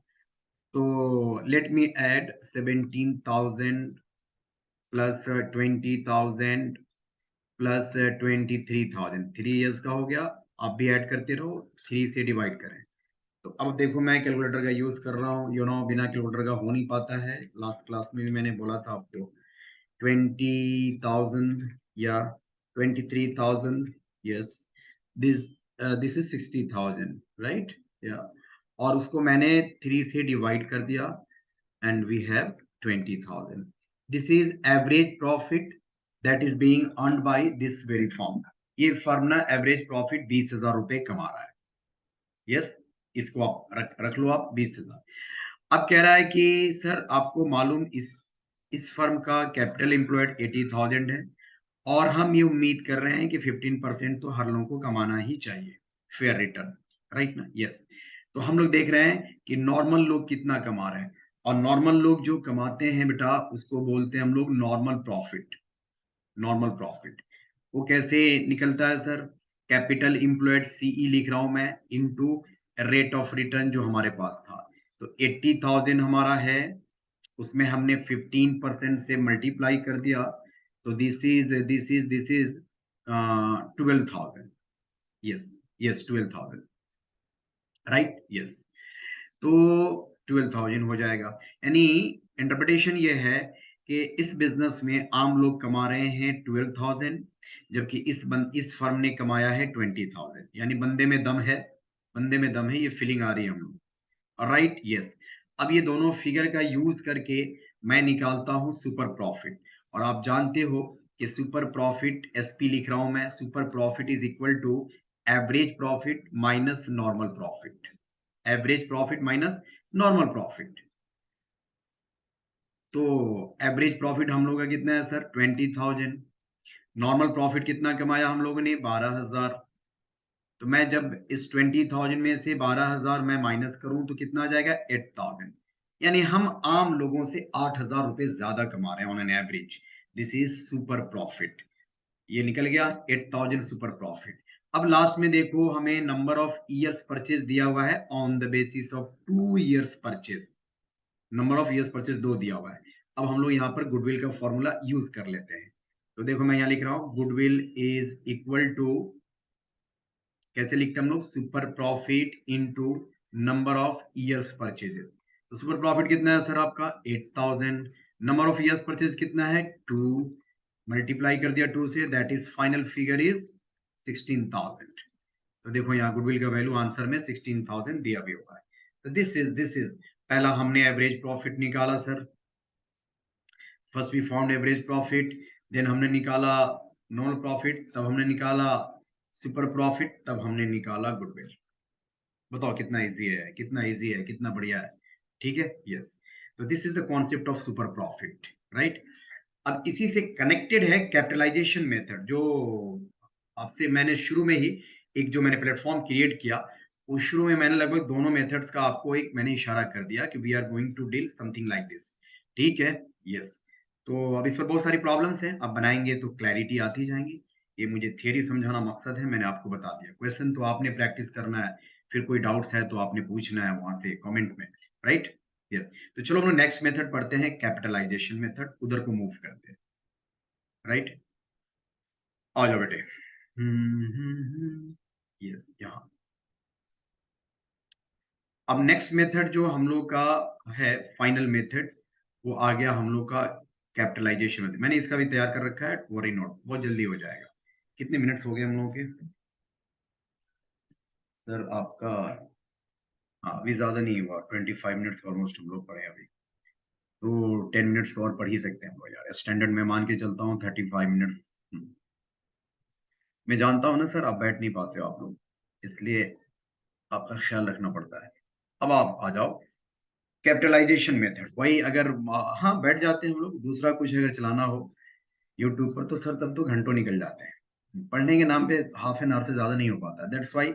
तो let me add 17,000 plus 20,000 plus 23,000। 3 years का हो गया। आप भी ऐड करते रहो, 3 से डिवाइड करें। तो अब देखो मैं कैलकुलेटर का यूज कर रहा हूँ, बिना कैलकुलेटर का हो नहीं पाता है। लास्ट क्लास में भी मैंने बोला था आपको 20,000 या 23,000। Yes, this this is 60,000, right? या, और उसको मैंने 3 से डिवाइड कर दिया and we have 20,000। This is average profit that is being earned by this very firm. ये फर्म ना एवरेज प्रॉफिट 20,000 रुपए कमा रहा है। यस, इसको आप रख लो आप 20,000। अब कह रहा है कि सर आपको मालूम इस फर्म का कैपिटल एम्प्लॉयड 80,000 है, और हम ये उम्मीद कर रहे हैं कि 15% तो हर लोगों को कमाना ही चाहिए, फेयर रिटर्न, राइट ना? यस। तो हम लोग देख रहे हैं कि नॉर्मल लोग कितना कमा रहे हैं, और नॉर्मल लोग जो कमाते हैं बेटा उसको बोलते हैं हम लोग नॉर्मल प्रॉफिट। नॉर्मल प्रॉफिट वो कैसे निकलता है सर? कैपिटल इम्प्लॉयड सीई लिख रहा हूं मैं, इनटू रेट ऑफ रिटर्न जो हमारे पास था। तो 80,000 हमारा है, उसमें हमने 15% से मल्टीप्लाई कर दिया। तो this is 12,000। Yes, yes 12,000, right? Yes. तो 12,000 हो जाएगा। यानी इंटरप्रिटेशन ये है कि इस बिजनेस में आम लोग कमा रहे हैं 12,000, जबकि इस फर्म ने कमाया है 20,000। यानी बंदे में दम है, बंदे में दम है, ये फीलिंग आ रही है हम लोग, राइट? यस। अब ये दोनों फिगर का यूज करके मैं निकालता हूं सुपर प्रॉफिट। और आप जानते हो कि सुपर प्रॉफिट एसपी लिख रहा हूं मैं। Super profit is equal to average profit minus normal profit. Average profit minus normal profit. तो एवरेज प्रॉफिट हम लोग का कितना है सर? 20,000। नॉर्मल प्रॉफिट कितना कमाया हम लोगों ने? 12,000। तो मैं जब इस 20,000 में से 12,000 मैं माइनस करूं तो कितना आ जाएगा? 8,000। यानी हम आम लोगों से 8,000 रुपए ज्यादा कमा रहे हैं on an average. This is super profit. ये निकल गया 8,000 सुपर प्रॉफिट। अब लास्ट में देखो हमें नंबर ऑफ ईयर्स परचेज दिया हुआ है on the basis of 2 years purchase. Number of years purchase 2 दिया हुआ है। अब हम लोग यहाँ पर गुडविल का फॉर्मूला यूज कर लेते हैं। तो देखो मैं यहाँ लिख रहा हूँ गुडविल इज इक्वल टू, कैसे लिखते हैं हम लोग? Super profit into number of years purchases. तो सुपर प्रॉफिट कितना है सर आपका? 8,000। नंबर ऑफ ईयर्स परचेज कितना है? 2। मल्टीप्लाई कर दिया 2 से, that is final figure is 16,000। तो देखो यहाँ गुडविल का वैल्यू आंसर में 16,000 दिया भी हुआ है। तो दिस इज पहला हमने एवरेज प्रॉफिट निकाला sir. First we found average profit, then हमने निकाला नॉर्मल प्रॉफिट, तब हमने निकाला सुपर प्रॉफिट, तब हमने निकाला गुडविल। बताओ कितना इजी है, कितना इजी है, कितना बढ़िया है। ठीक है? यस। तो this is the concept of super profit, right? अब इसी से कनेक्टेड है कैपिटलाइजेशन मेथड, जो आपसे मैंने शुरू में ही एक जो मैंने प्लेटफॉर्म क्रिएट किया, वो शुरू में मैंने लगभग दोनों मेथड्स का आपको एक मैंने इशारा कर दिया कि we are going to deal something like this. ठीक है? यस। तो अब इस पर बहुत सारी प्रॉब्लम्स हैं, अब बनाएँगे तो क्लैरिटी आती जाएँगी। ये मुझे थियरी समझाना मकसद है, मैंने आपको बता दिया। क्वेश्चन तो आपने प्रैक्टिस करना है, फिर कोई डाउट्स है तो आपने पूछना है वहाँ से कमेंट में, राइट? यस। तो चलो हम लोग नेक्स्ट मेथड पढ़ते हैं, कैपिटलाइज़ेशन मेथड, उधर को मूव करते हैं, राइट? आ जाओ बेटे। यस, यहाँ। अब नेक्स्ट मेथड जो हम लोग का है फाइनल मेथड, वो आ गया हम लोग का कैपिटलाइजेशन मेथड। मैंने इसका भी तैयार कर रखा है, वरी नॉट, बहुत जल्दी हो जाएगा। कितने मिनट्स हो गए हम लोगों के? सर आपका, हाँ, अभी ज़्यादा नहीं हुआ, 25 मिनट्स ऑलमोस्ट हम लोग पढ़े अभी। तो 10 मिनट्स तो और पढ़ ही सकते हैं हम लोग यार। स्टैंडर्ड मैं मान के चलता हूँ 35 मिनट्स। मैं जानता हूँ ना सर, आप बैठ नहीं पाते हो आप लोग, इसलिए आपका ख्याल रखना पड़ता है। अब आप आ जाओ, कैपिटलाइजेशन मेथड वही, अगर हाँ, बैठ जाते हैं हम लोग, दूसरा कुछ अगर चलाना हो यूट्यूब पर तो सर तब तो घंटों निकल जाते हैं। पढ़ने के नाम पे हाफ एन आवर से ज़्यादा नहीं हो पाता। दैट्स व्हाई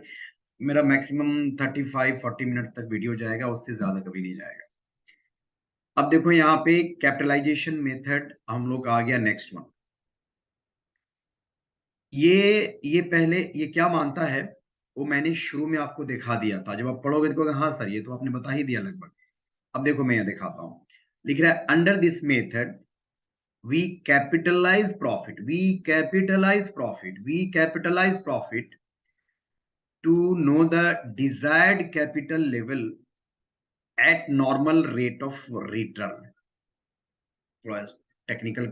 मेरा मैक्सिमम 35-40 मिनट्स तक वीडियो जाएगा, उससे ज़्यादा कभी नहीं जाएगा। अब देखो यहाँ पे कैपिटलाइजेशन मेथड हम लोग का आ गया नेक्स्ट वन। ये पहले ये क्या मानता है, वो मैंने शुरू में आपको दिखा दिया था। जब आप पढ़ोगे तो कहोगे हाँ सर, ये तो आपने बता ही दिया लगभग। अब देखो मैं यहाँ दिखाता हूँ। लिख रहा है under this method we capitalize profit to know the desired capital level at normal rate of return। थोड़ा टेक्निकल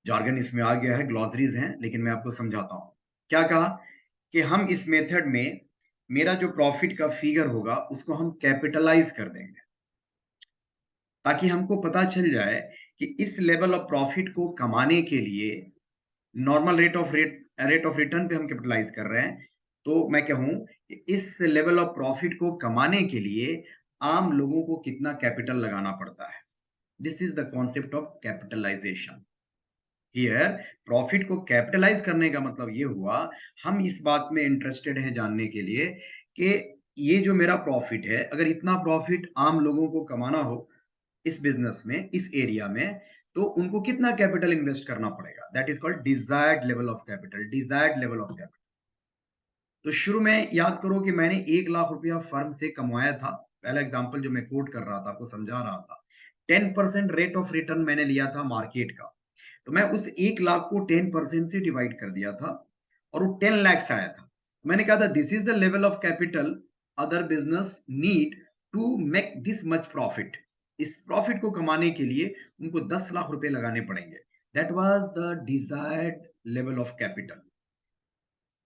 जार्गन इसमें आ गया है, ग्लॉसरीज हैं, लेकिन मैं आपको समझाता हूँ। क्या कहा कि हम इस मेथड में मेरा जो प्रॉफिट का फिगर होगा उसको हम कैपिटलाइज कर देंगे, ताकि हमको पता चल जाए कि इस लेवल ऑफ प्रॉफिट को कमाने के लिए नॉर्मल रेट ऑफ रिटर्न पे हम कैपिटलाइज कर रहे हैं। तो मैं कहूँ कि इस लेवल ऑफ प्रॉफिट को कमाने के लिए आम लोगों को कितना कैपिटल लगाना पड़ता है। This is the concept of capitalization. Here profit को कैपिटलाइज करने का मतलब ये हुआ, हम इस बात में इंटरेस्टेड हैं जानने के लिए कि ये जो मेरा प्रॉफिट है, अगर इतना प्रॉफिट आम लोगों को कमाना हो इस बिजनेस में, इस एरिया में, तो उनको कितना कैपिटल इन्वेस्ट करना पड़ेगा। That is called desired level of capital, desired level of capital. तो शुरू में याद करो कि मैंने 1 लाख रुपया फर्म से कमाया था। पहला एग्जांपल जो मैं कोट कर रहा था, आपको समझा रहा था, 10% रेट ऑफ रिटर्न मैंने लिया था मार्केट का। तो मैं उस 1 लाख को 10% से डिवाइड कर दिया था और वो 10 lakhs आया था। मैंने कहा था this is the level of capital other business need to make this much profit. इस प्रॉफिट को कमाने के लिए उनको 10 लाख रुपए लगाने पड़ेंगे। That was the desired level of capital.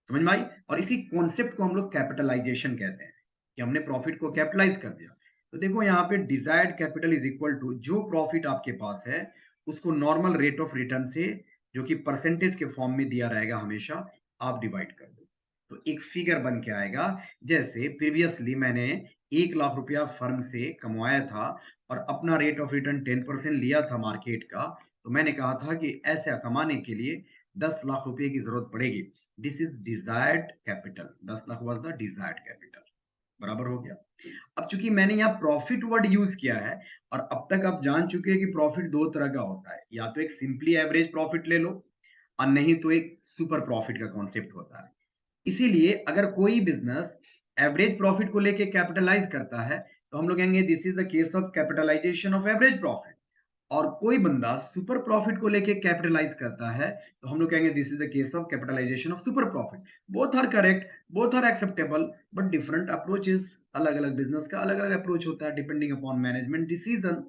समझ में आई? और इसी कॉन्सेप्ट को हम लोग कैपिटलाइजेशन कहते हैं, कि हमने प्रॉफिट को कैपिटलाइज कर दिया। तो देखो यहाँ पे desired capital is equal to जो प्रॉफिट आपके पास है उसको नॉर्मल रेट ऑफ रिटर्न से, जो कि परसेंटेज के फॉर्म में दिया रहेगा हमेशा, आप डिवाइड कर दो तो एक फिगर बन के आएगा। जैसे प्रीवियसली मैंने 1 लाख रुपया फर्म से कमाया था और अपना रेट ऑफ रिटर्न 10% लिया था मार्केट का। तो मैंने कहा था कि ऐसा कमाने के लिए 10 लाख रुपए की जरूरत पड़ेगी। This is desired capital. 10 lakh was the desired capital. बराबर हो गया। अब चूंकि मैंने यहाँ प्रॉफिट वर्ड यूज किया है और अब तक आप जान चुके हैं कि प्रॉफिट दो तरह का होता है, या तो एक सिंपली एवरेज प्रॉफिट ले लो और नहीं तो एक सुपर प्रॉफिट का कॉन्सेप्ट होता है। इसीलिए अगर कोई बिजनेस एवरेज प्रॉफिट को लेके कैपिटलाइज करता है तो हम लोग कहेंगे this is the case of capitalization of average profit. और कोई बंदा सुपर प्रॉफिट को लेके कैपिटलाइज करता है तो हम लोग कहेंगे this is the case of capitalization of super profit. Both are correct, both are acceptable, but different approaches. अलग अलग बिजनेस का अलग अलग अप्रोच होता है डिपेंडिंग अपॉन मैनेजमेंट डिसीजन।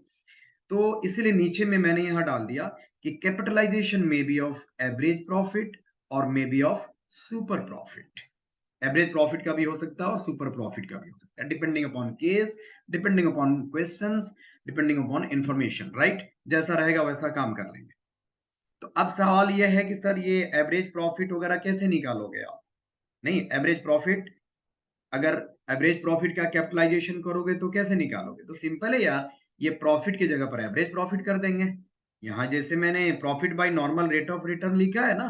तो इसीलिए नीचे में मैंने यहां डाल दिया कि capitalization may be of average profit और may be of super profit. Average profit का भी हो सकता है और सुपर प्रॉफिट का भी हो सकता है, depending upon case, depending upon questions, depending upon information, right? जैसा रहेगा वैसा काम कर लेंगे। तो अब सवाल यह है कि सर ये एवरेज प्रॉफिट वगैरह कैसे निकालोगे आप? नहीं, एवरेज प्रॉफिट, अगर एवरेज प्रॉफिट का कैपिटलाइजेशन करोगे तो कैसे निकालोगे? तो सिंपल है यार, ये प्रॉफिट की जगह पर एवरेज प्रॉफिट कर देंगे। यहाँ जैसे मैंने profit by normal rate of return लिखा है ना,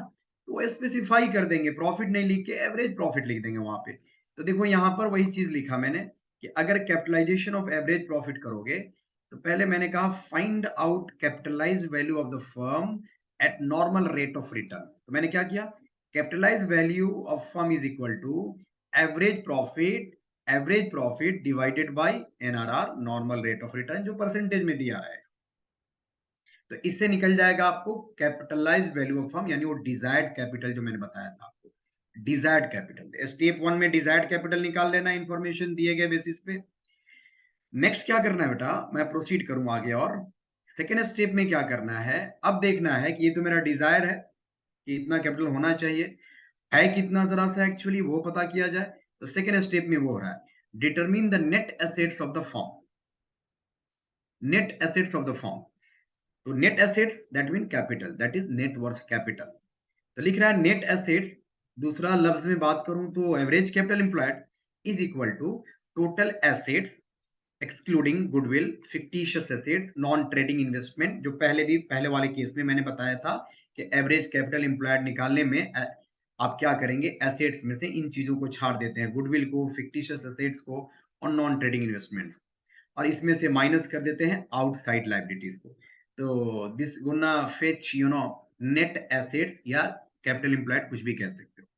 तो वो स्पेसिफाई कर देंगे, प्रॉफिट नहीं लिख के एवरेज प्रॉफिट लिख देंगे वहां पे। तो देखो यहाँ पर वही चीज लिखा मैंने कि अगर कैपिटलाइजेशन ऑफ एवरेज प्रॉफिट करोगे तो पहले मैंने कहा find out capitalize value of the firm at normal rate of return. तो मैंने क्या किया, capitalize value of firm is equal to average profit divided by NRR normal rate of return, जो परसेंटेज में दिया है। तो इससे निकल जाएगा आपको कैपिटलाइज वैल्यू ऑफ फर्म, यानी वो डिजायर्ड कैपिटल जो मैंने बताया था आपको, डिजायर्ड कैपिटल। स्टेप 1 में डिजायर्ड कैपिटल निकाल लेना इंफॉर्मेशन दिए गए बेसिस पे। नेक्स्ट क्या करना है बेटा, मैं प्रोसीड करूं आगे, और सेकेंड स्टेप में क्या करना है, अब देखना है कि ये तो मेरा डिजायर है कि इतना कैपिटल होना चाहिए, है कितना जरा सा एक्चुअली वो पता किया जाए। तो सेकेंड स्टेप में वो हो रहा है determine the net assets of the firm, net assets of the firm. तो net assets that mean capital, that is net worth capital. तो लिख रहा है नेट एसेट्स, दूसरा लफ्ज में बात करूं तो average capital employed is equal to total assets excluding goodwill, fictitious assets, non trading investment, जो पहले वाले केस में मैंने बताया था कि एवरेज कैपिटल एम्प्लॉयड निकालने में आप क्या करेंगे, एसेट्स में से इन चीजों को छाड़ देते हैं, गुडविल को, फिक्टिशियस एसेट्स को और नॉन ट्रेडिंग इन्वेस्टमेंट्स, और इसमें से माइनस कर देते हैं आउटसाइड लाइबिलिटीज को। तो this Guna fetch net assets या कैपिटल एम्प्लॉयड, कुछ भी कह सकते हो।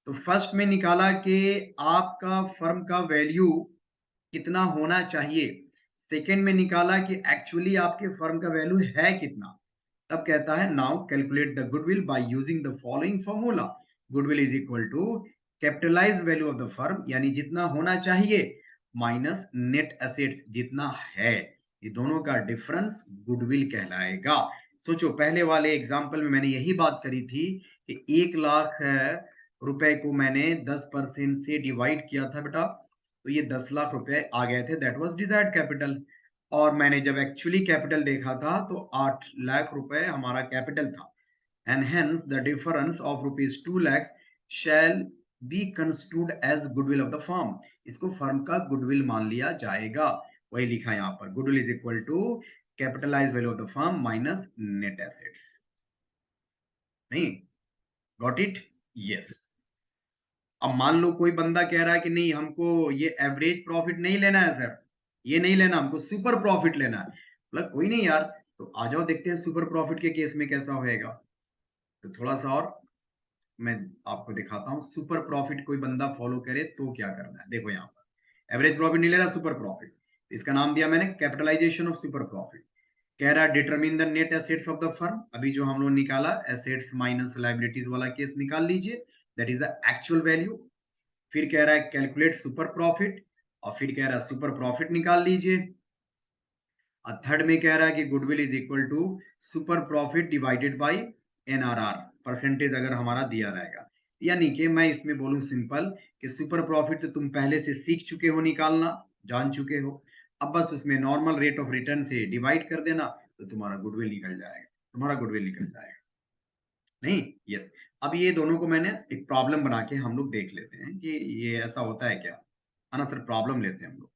तो फर्स्ट में निकाला कि आपका फर्म का वैल्यू कितना होना चाहिए, सेकेंड में निकाला कि एक्चुअली आपके फर्म का वैल्यू है कितना। तब कहता है now calculate the goodwill by using the following formula, goodwill is equal to capitalize value of the firm, यानी जितना होना चाहिए, माइनस नेट एसेट्स जितना है, ये दोनों का डिफरेंस गुडविल कहलाएगा। सोचो पहले वाले एग्जांपल में मैंने यही बात करी थी कि 1 लाख रुपए को मैंने 10% से डिवाइड किया था बेटा, तो ये 10 लाख रुपए आ गए थे, दैट वाज डिजायर्ड कैपिटल। और मैंने जब एक्चुअली कैपिटल देखा था तो 8 लाख रुपए हमारा कैपिटल था, and hence the difference of rupees 2 lakhs shall be construed as goodwill of the firm, इसको फर्म का गुडविल मान लिया जाएगा। वही लिखा यहाँ पर, goodwill is equal to capitalize value of the firm minus net assets. नहीं, गॉट इट? यस। अब मान लो कोई बंदा कह रहा है कि नहीं हमको ये एवरेज प्रॉफिट नहीं लेना है सर, ये नहीं लेना, हमको सुपर प्रॉफिट लेना है। मतलब कोई नहीं यार, तो आ जाओ देखते हैं सुपर प्रॉफिट के केस में कैसा होएगा। तो थोड़ा सा और मैं आपको दिखाता हूँ, सुपर प्रॉफिट कोई बंदा फॉलो करे तो क्या करना है। देखो यहाँ पर एवरेज प्रॉफिट नहीं ले रहा, सुपर प्रॉफिट, इसका नाम दिया मैंने कैपिटलाइजेशन ऑफ सुपर प्रॉफिट। कह रहा है determine the net assets of the firm, अभी जो हम लोग निकाला एसेट्स माइनस लाइबिलिटीज वाला केस निकाल लीजिए, that is the actual value. फिर कह रहा है कैलकुलेट सुपर प्रॉफिट, और फिर कह रहा है सुपर प्रॉफिट निकाल लीजिए। और थर्ड में कह रहा है कि goodwill is equal to super profit divided by NRR, percentage अगर हमारा दिया रहेगा। यानी कि मैं इसमें बोलूं सिंपल कि सुपर प्रॉफिट तो तुम पहले से सीख चुके हो निकालना, जान चुके हो, अब बस उसमें नॉर्मल रेट ऑफ रिटर्न से डिवाइड कर देना, तो तुम्हारा गुडविल निकल जाएगा, तुम्हारा गुडविल निकल जाएगा। नहीं, यस। अब ये दोनों को मैंने एक प्रॉब्लम बना के हम लोग देख लेते हैं कि ये ऐसा होता है क्या, है ना सर। प्रॉब्लम लेते हैं हम लोग,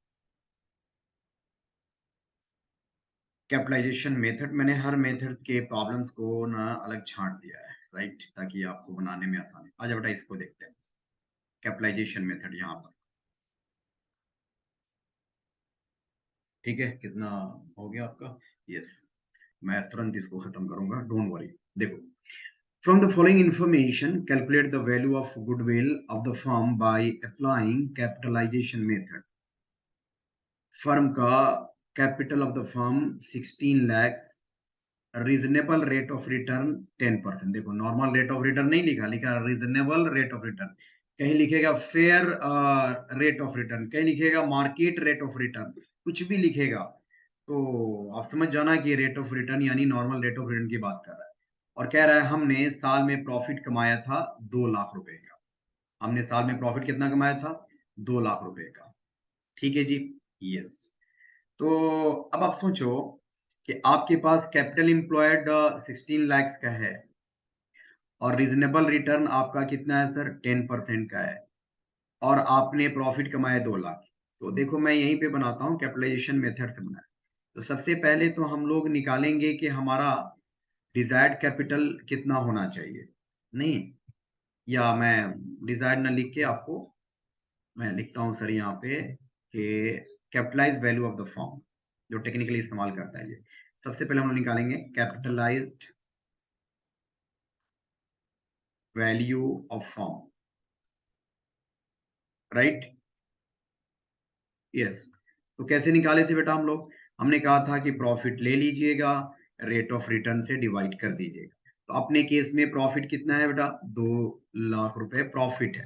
कैपिटलाइजेशन मेथड, मैंने हर मेथड के प्रॉब्लम्स को ना अलग छांट दिया है, राइट, ताकि आपको बनाने में आसानी। आजा बेटा इसको देखते हैं, कैपिटलाइजेशन मेथड यहाँ पर। ठीक है, कितना हो गया आपका? यस, मैं तुरंत इसको खत्म करूंगा, डोंट वरी। देखो, from the following information calculate the value of goodwill of the firm by applying capitalization method। Firm का capital of the firm 16 lakhs, reasonable rate of return 10%। देखो नॉर्मल रेट ऑफ रिटर्न नहीं लिखा, लिखा reasonable rate of return, कहीं लिखेगा fair rate of return, कहीं लिखेगा market rate of return, कुछ भी लिखेगा तो आप समझ जाना कि रेट ऑफ रिटर्न यानी नॉर्मल रेट ऑफ रिटर्न की बात कर रहा है। और कह रहा है हमने साल में प्रॉफिट कमाया था 2 लाख रुपए का, हमने साल में प्रॉफिट कितना कमाया था, 2 लाख रुपए का। ठीक है जी, यस। तो अब आप सोचो कि आपके पास कैपिटल एम्प्लॉयड 16 lakhs का है, और रीजनेबल रिटर्न आपका कितना है सर, 10% का है, और आपने प्रॉफिट कमाया 2 लाख। तो देखो मैं यहीं पे बनाता हूँ, कैपिटलाइजेशन मेथड से बनाया। तो सबसे पहले तो हम लोग निकालेंगे कि हमारा डिजायर्ड कैपिटल कितना होना चाहिए। नहीं, या मैं डिजायर्ड ना लिख के आपको मैं लिखता हूं सर यहाँ पे कि capitalize value of the firm, जो टेक्निकली इस्तेमाल करता है ये। सबसे पहले हम लोग निकालेंगे capitalized value of firm, right. Yes. तो कैसे निकाले थे बेटा हम लोग? हमने कहा था कि प्रॉफिट ले लीजिएगा, रेट ऑफ रिटर्न से डिवाइड कर दीजिएगा। तो अपने केस में प्रॉफिट कितना है बेटा? 2 लाख रुपए प्रॉफिट है।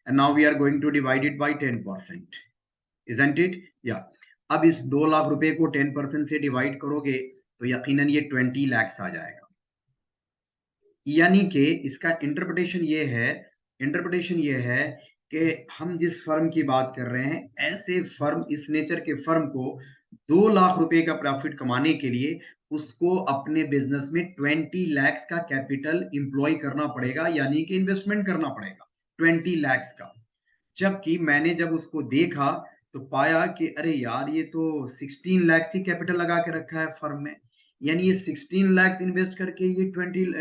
And now we are going to divide it by 10%, isn't it? या अब इस 2 लाख रुपए को 10% से डिवाइड करोगे तो यकीनन ये 20 लैक्स आ जाएगा। यानी कि इसका इंटरप्रिटेशन ये है कि हम जिस फर्म की बात कर रहे हैं, ऐसे फर्म, इस नेचर के फर्म को 2 लाख रुपए का प्रॉफिट कमाने के लिए उसको अपने बिजनेस में 20 लैक्स का कैपिटल इंप्लॉय करना पड़ेगा, यानी कि इन्वेस्टमेंट करना पड़ेगा 20 लैक्स का। जबकि मैंने जब उसको देखा तो पाया कि अरे यार, ये तो 16 लैक्स ही कैपिटल लगा के रखा है फर्म में, यानी ये 16 लैक्स इन्वेस्ट करके ये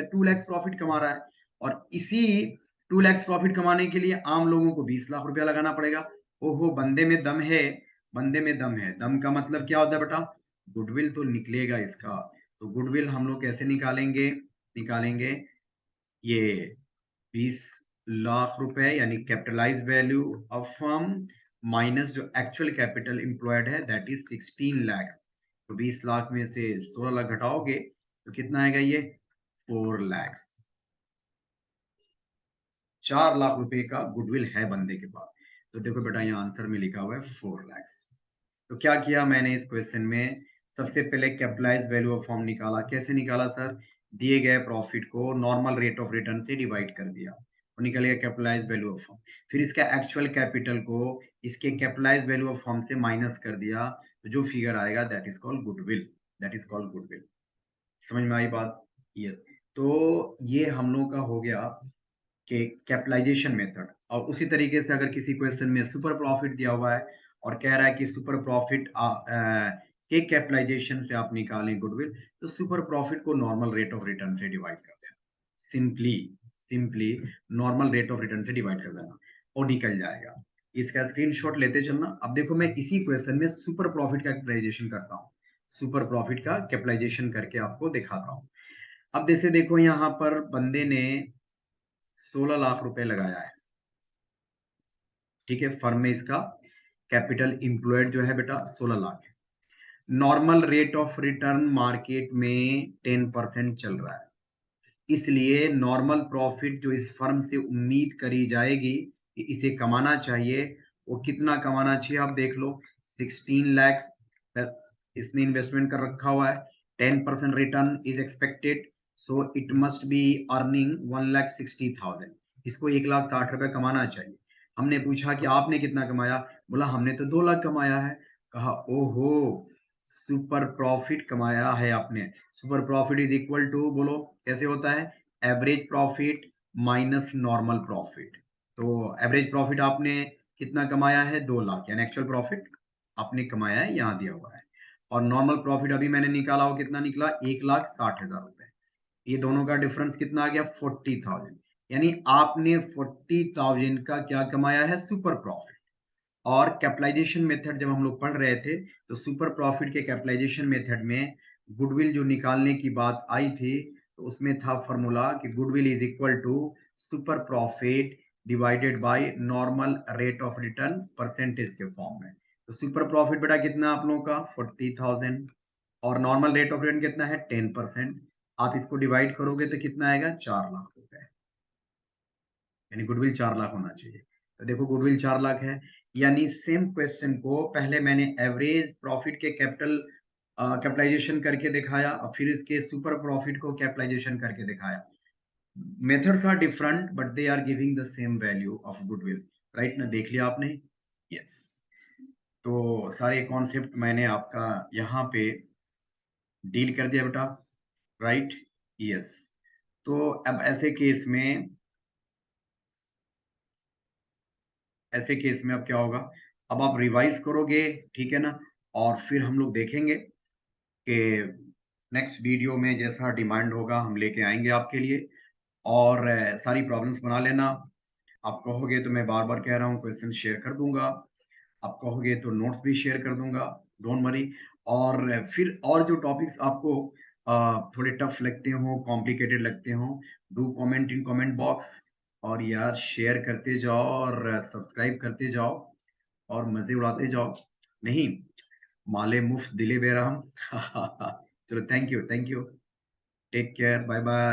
2 लैक्स प्रॉफिट कमा रहा है। और इसी 2 लैक्स प्रॉफिट कमाने के लिए आम लोगों को 20 लाख रुपया लगाना पड़ेगा। ओहो, बंदे में दम है, बंदे में दम है। दम का मतलब क्या होता है बेटा? गुडविल तो निकलेगा इसका। तो गुडविल हम लोग कैसे निकालेंगे? निकालेंगे ये 20 लाख रुपए यानी capitalise value of firm minus जो एक्चुअल कैपिटल एम्प्लॉयड है, दैट इज 16 लैक्स। तो 20 लाख में से 16 लाख घटाओगे तो कितना आएगा? ये 4 लैक्स। 4 लाख रुपए का गुडविल है बंदे के पास। तो देखो बेटा, यहाँ आंसर में लिखा हुआ है 4 लैक्स। तो क्या किया मैंने इस क्वेश्चन में? सबसे पहले कैपिटलाइज वैल्यू ऑफ फर्म निकाला। कैसे निकाला सर? दिए गए प्रॉफिट को नॉर्मल रेट ऑफ रिटर्न से डिवाइड कर दिया, और निकल गया कैपिटलाइज वैल्यू ऑफ फर्म। फिर इसका एक्चुअल कैपिटल को इसके कैपिटलाइज वैल्यू ऑफ फर्म से माइनस कर दिया, तो जो फिगर आएगा that is called goodwill. That is called goodwill. समझ में आई बात? यस। तो ये हम लोग का हो गया कि कैपिटलाइजेशन मेथड। और उसी तरीके से अगर किसी क्वेश्चन में सुपर प्रॉफिट दिया हुआ है और कह रहा है कि सुपर प्रॉफिट के कैपिटलाइजेशन से आप निकालें गुडविल, तो सुपर प्रॉफिट को नॉर्मल रेट ऑफ रिटर्न से डिवाइड कर देना। Simply simply normal rate of return से डिवाइड कर देना और निकल जाएगा। इसका स्क्रीनशॉट लेते चलना। अब देखो, मैं इसी क्वेश्चन में सुपर प्रॉफिट का कैपिटलाइजेशन करता हूँ, सुपर प्रॉफिट का कैपिटलाइजेशन करके आपको दिखाता हूँ। अब जैसे देखो, यहाँ पर बंदे ने 16 लाख रुपए लगाया है, ठीक है। फर्म में इसका कैपिटल इंप्लॉयड जो है बेटा 16 लाख है। Normal rate of return market में 10% चल रहा है, इसलिए नॉर्मल प्रॉफिट जो इस फर्म से उम्मीद करी जाएगी कि इसे कमाना चाहिए, वो कितना कमाना चाहिए आप देख लो। 16 लैक्स इसने इन्वेस्टमेंट कर रखा हुआ है, 10% return is expected, so it must be earning 1,60,000। इसको 1,60,000 रुपए कमाना चाहिए। हमने पूछा कि आपने कितना कमाया? बोला हमने तो 2 लाख कमाया है। कहा ओहो, सुपर प्रॉफिट कमाया है आपने। Super profit is equal to, बोलो कैसे होता है? Average profit minus normal profit. तो एवरेज प्रॉफिट आपने कितना कमाया है? 2 लाख, यानी एक्चुअल प्रॉफिट आपने कमाया है, यहाँ दिया हुआ है। और नॉर्मल प्रॉफिट अभी मैंने निकाला, वो कितना निकला? 1,60,000 रुपए। ये दोनों का डिफरेंस कितना आ गया? 40,000। यानी आपने 40,000 का क्या कमाया है? Super profit. और कैपिटलाइजेशन मेथड जब हम लोग पढ़ रहे थे, तो सुपर प्रॉफिट के कैपिटलाइजेशन मेथड में गुडविल जो निकालने की बात आई थी, तो उसमें था फॉर्मूला कि goodwill is equal to super profit divided by normal rate of return percentage के फॉर्म में। तो सुपर प्रॉफिट बेटा कितना आप लोगों का? 40,000। और नॉर्मल रेट ऑफ रिटर्न कितना है? 10%। आप इसको डिवाइड करोगे तो कितना आएगा? 4 लाख रुपए। यानी गुडविल 4 लाख होना चाहिए। तो देखो, गुडविल 4 लाख है। यानी सेम क्वेश्चन को पहले मैंने एवरेज प्रॉफिट के कैपिटलाइजेशन करके दिखाया, और फिर इसके सुपर प्रॉफिट को कैपिटलाइजेशन करके दिखाया। Methods are different but they are giving the same value of goodwill. Right ना? देख लिया आपने? यस। तो सारे कॉन्सेप्ट मैंने आपका यहाँ पे डील कर दिया बेटा, राइट। यस। तो अब ऐसे केस में अब क्या होगा? अब आप रिवाइज करोगे, ठीक है ना? और फिर हम लोग देखेंगे कि नेक्स्ट वीडियो में जैसा डिमांड होगा हम लेके आएंगे आपके लिए। और सारी प्रॉब्लम्स बना लेना। आप कहोगे तो मैं बार-बार कह रहा हूँ क्वेश्चन शेयर कर दूँगा। आप कहोगे तो नोट्स भी शेयर कर दूँगा, डोंट वरी। और फिर और जो टॉपिक्स आपको थोड़े टफ लगते हों, कॉम्प्लिकेटेड लगते हों, do comment in comment box. और यार शेयर करते जाओ और सब्सक्राइब करते जाओ और मज़े उड़ाते जाओ। नहीं, माले मुफ्त दिले बेरहम। चलो thank you, take care, bye-bye.